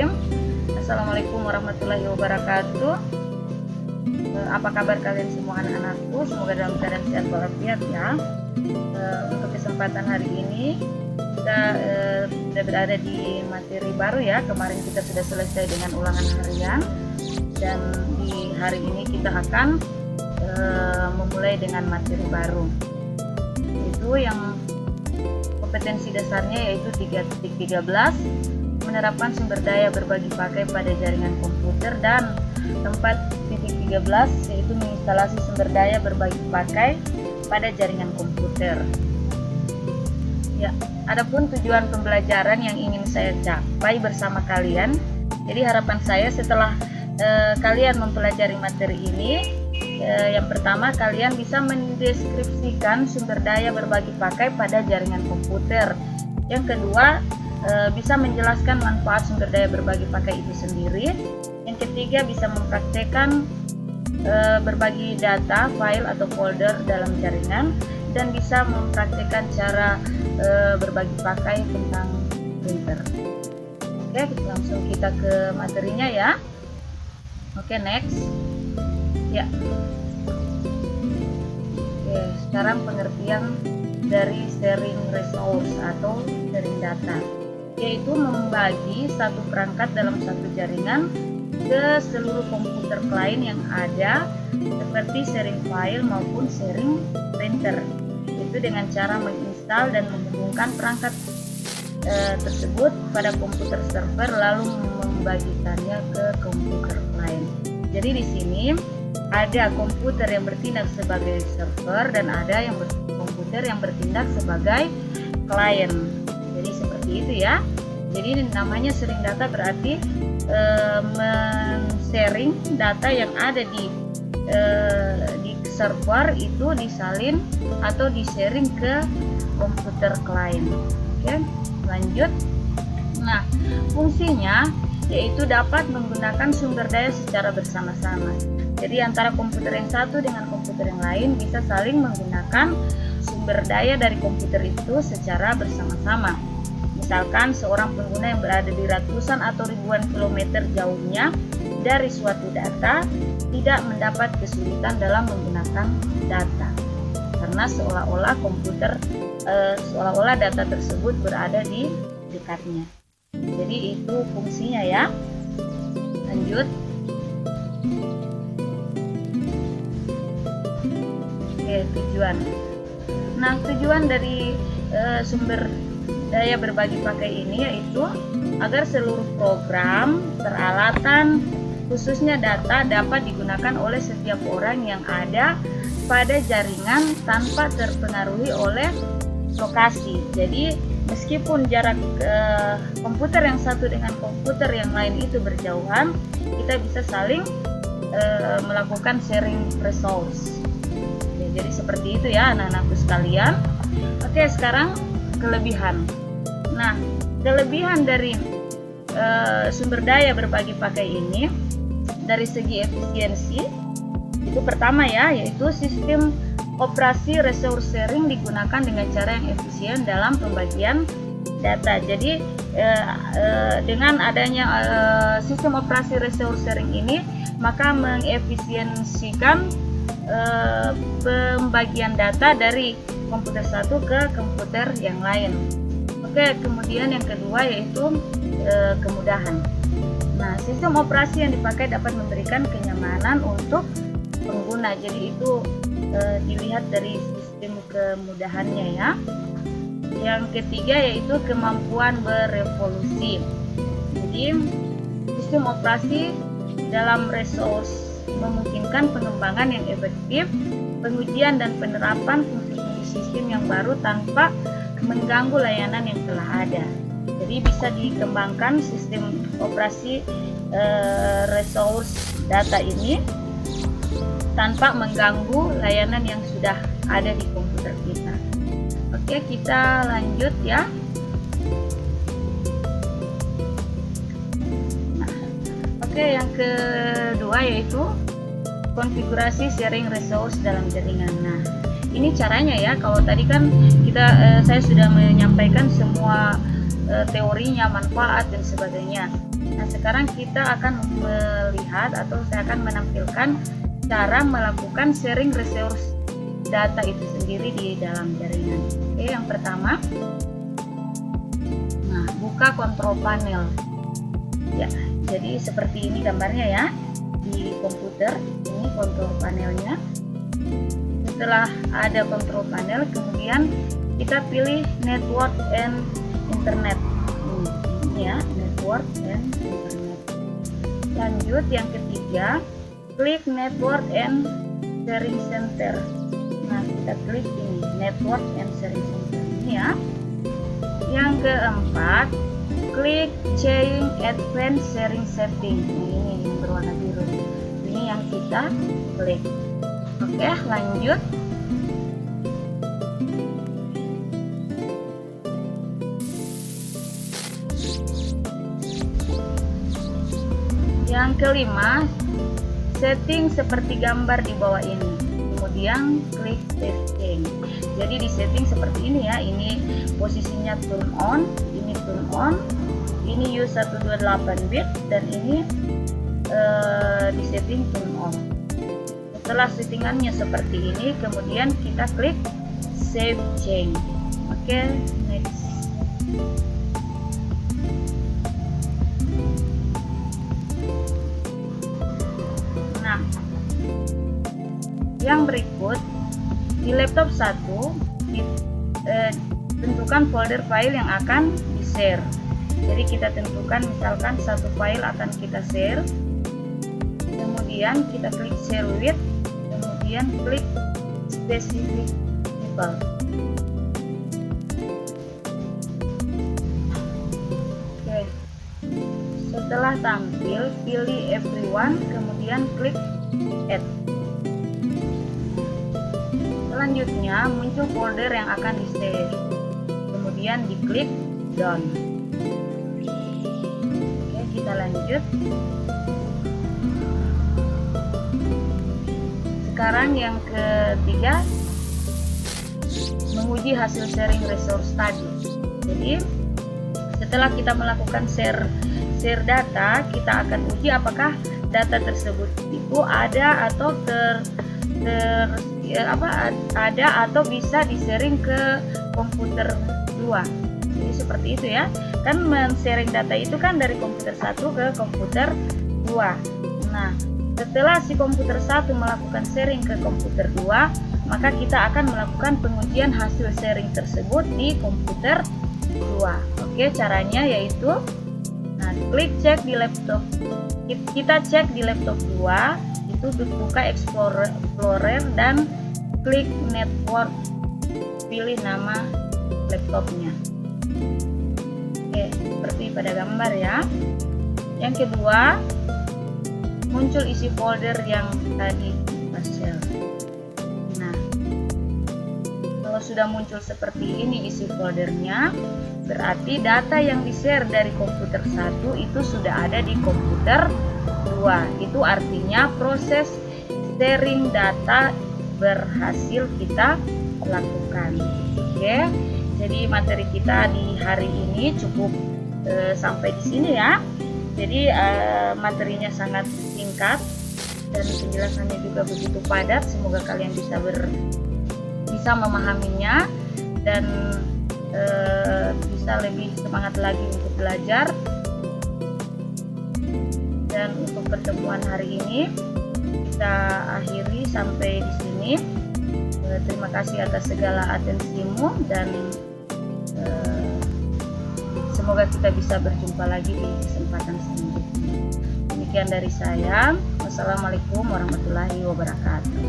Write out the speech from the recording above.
Bismillahirrahmanirrahim. Assalamualaikum warahmatullahi wabarakatuh. Apa kabar kalian semua anak-anakku? Semoga dalam keadaan sehat walafiat ya. Untuk kesempatan hari ini kita sudah berada di materi baru ya. Kemarin kita sudah selesai dengan ulangan harian, dan di hari ini kita akan memulai dengan materi baru. Itu yang kompetensi dasarnya yaitu 3.13, menerapkan sumber daya berbagi pakai pada jaringan komputer, dan 4.13 yaitu menginstalasi sumber daya berbagi pakai pada jaringan komputer. Ya, adapun tujuan pembelajaran yang ingin saya capai bersama kalian. Jadi harapan saya setelah kalian mempelajari materi ini, yang pertama kalian bisa mendeskripsikan sumber daya berbagi pakai pada jaringan komputer. Yang kedua, bisa menjelaskan manfaat sumber daya berbagi pakai itu sendiri. Yang ketiga, bisa mempraktekkan berbagi data, file atau folder dalam jaringan, dan bisa mempraktekkan cara berbagi pakai tentang printer. Oke, langsung kita ke materinya ya. Oke, next. Ya. Oke, sekarang pengertian dari sharing resource atau sharing data, yaitu membagi satu perangkat dalam satu jaringan ke seluruh komputer klien yang ada, seperti sharing file maupun sharing printer. Itu dengan cara menginstal dan menghubungkan perangkat tersebut pada komputer server, lalu membagikannya ke komputer klien. Jadi di sini ada komputer yang bertindak sebagai server dan ada yang komputer yang bertindak sebagai klien. Jadi seperti itu ya. Jadi namanya sharing data berarti men-sharing data yang ada di server itu disalin atau di-sharing ke komputer klien. Oke, lanjut. Nah, fungsinya yaitu dapat menggunakan sumber daya secara bersama-sama. Jadi antara komputer yang satu dengan komputer yang lain bisa saling menggunakan sumber daya dari komputer itu secara bersama-sama. Misalkan seorang pengguna yang berada di ratusan atau ribuan kilometer jauhnya dari suatu data tidak mendapat kesulitan dalam menggunakan data, karena seolah-olah data tersebut berada di dekatnya. Jadi itu fungsinya ya. Lanjut. Tujuan. Nah, tujuan dari sumber daya berbagi pakai ini yaitu agar seluruh program, peralatan, khususnya data dapat digunakan oleh setiap orang yang ada pada jaringan tanpa terpengaruhi oleh lokasi. Jadi meskipun jarak komputer yang satu dengan komputer yang lain itu berjauhan, kita bisa saling melakukan sharing resource. Jadi seperti itu ya anak-anakku sekalian. Oke, sekarang kelebihan. Nah, kelebihan dari sumber daya berbagi pakai ini dari segi efisiensi itu pertama ya, yaitu sistem operasi resource sharing digunakan dengan cara yang efisien dalam pembagian data. Jadi dengan adanya sistem operasi resource sharing ini, maka mengefisiensikan pembagian data dari komputer satu ke komputer yang lain. Oke, kemudian yang kedua yaitu kemudahan. Nah, sistem operasi yang dipakai dapat memberikan kenyamanan untuk pengguna. Jadi itu dilihat dari sistem kemudahannya ya. Yang ketiga yaitu kemampuan berevolusi. Jadi sistem operasi dalam resource memungkinkan pengembangan yang efektif, pengujian dan penerapan fungsi-fungsi sistem yang baru tanpa mengganggu layanan yang telah ada. Jadi bisa dikembangkan sistem operasi resource data ini tanpa mengganggu layanan yang sudah ada di komputer kita. Oke, kita lanjut ya. Oke, yang kedua yaitu konfigurasi sharing resource dalam jaringan. Nah, ini caranya ya. Kalau tadi kan saya sudah menyampaikan semua teorinya, manfaat dan sebagainya. Nah, sekarang kita akan melihat atau saya akan menampilkan cara melakukan sharing resource data itu sendiri di dalam jaringan. Oke, yang pertama, nah, buka control panel. Ya, jadi seperti ini gambarnya ya di komputer. Ini control panelnya. Setelah ada control panel, kemudian kita pilih network and internet. Ini ya, network and internet. Lanjut yang ketiga, klik network and sharing center. Nah, kita klik ini, network and sharing center ini ya. Yang keempat, klik change advanced sharing setting. Ini yang berwarna biru. Ini yang kita klik. Oke, lanjut. Yang kelima, setting seperti gambar di bawah ini. Kemudian klik setting. Jadi di setting seperti ini ya. Ini posisinya turn on, ini turn on, ini use 128 bit, dan ini di setting turn on. Setelah settingannya seperti ini, kemudian kita klik save change. Oke, next. Nah, yang berikut di laptop 1 tentukan folder file yang akan di share. Jadi kita tentukan misalkan satu file akan kita share, kemudian kita klik share with, kemudian klik specific people. Oke, setelah tampil pilih everyone, kemudian klik add. Selanjutnya muncul folder yang akan di share, kemudian diklik done. Oke, kita lanjut. Sekarang yang ketiga, menguji hasil sharing resource tadi. Jadi setelah kita melakukan share data, kita akan uji apakah data tersebut itu ada atau ada atau bisa di-sharing ke komputer 2. Jadi seperti itu ya. Kan men-sharing data itu kan dari komputer 1 ke komputer 2. Nah, setelah si komputer 1 melakukan sharing ke komputer 2, maka kita akan melakukan pengujian hasil sharing tersebut di komputer 2. Oke, caranya yaitu klik cek di laptop. Kita cek di laptop 2, itu buka Explorer dan klik network, pilih nama laptopnya. Oke, seperti pada gambar ya. Yang kedua, muncul isi folder yang tadi kita share. Nah, kalau sudah muncul seperti ini isi foldernya, berarti data yang di-share dari komputer 1 itu sudah ada di komputer 2. Itu artinya proses sharing data berhasil kita lakukan. Oke, jadi materi kita di hari ini cukup sampai di sini ya. Jadi materinya sangat singkat dan penjelasannya juga begitu padat. Semoga kalian bisa memahaminya dan bisa lebih semangat lagi untuk belajar. Dan untuk pertemuan hari ini kita akhiri sampai di sini. Terima kasih atas segala atensimu dan semoga kita bisa berjumpa lagi di kesempatan selanjutnya. Demikian dari saya. Wassalamualaikum warahmatullahi wabarakatuh.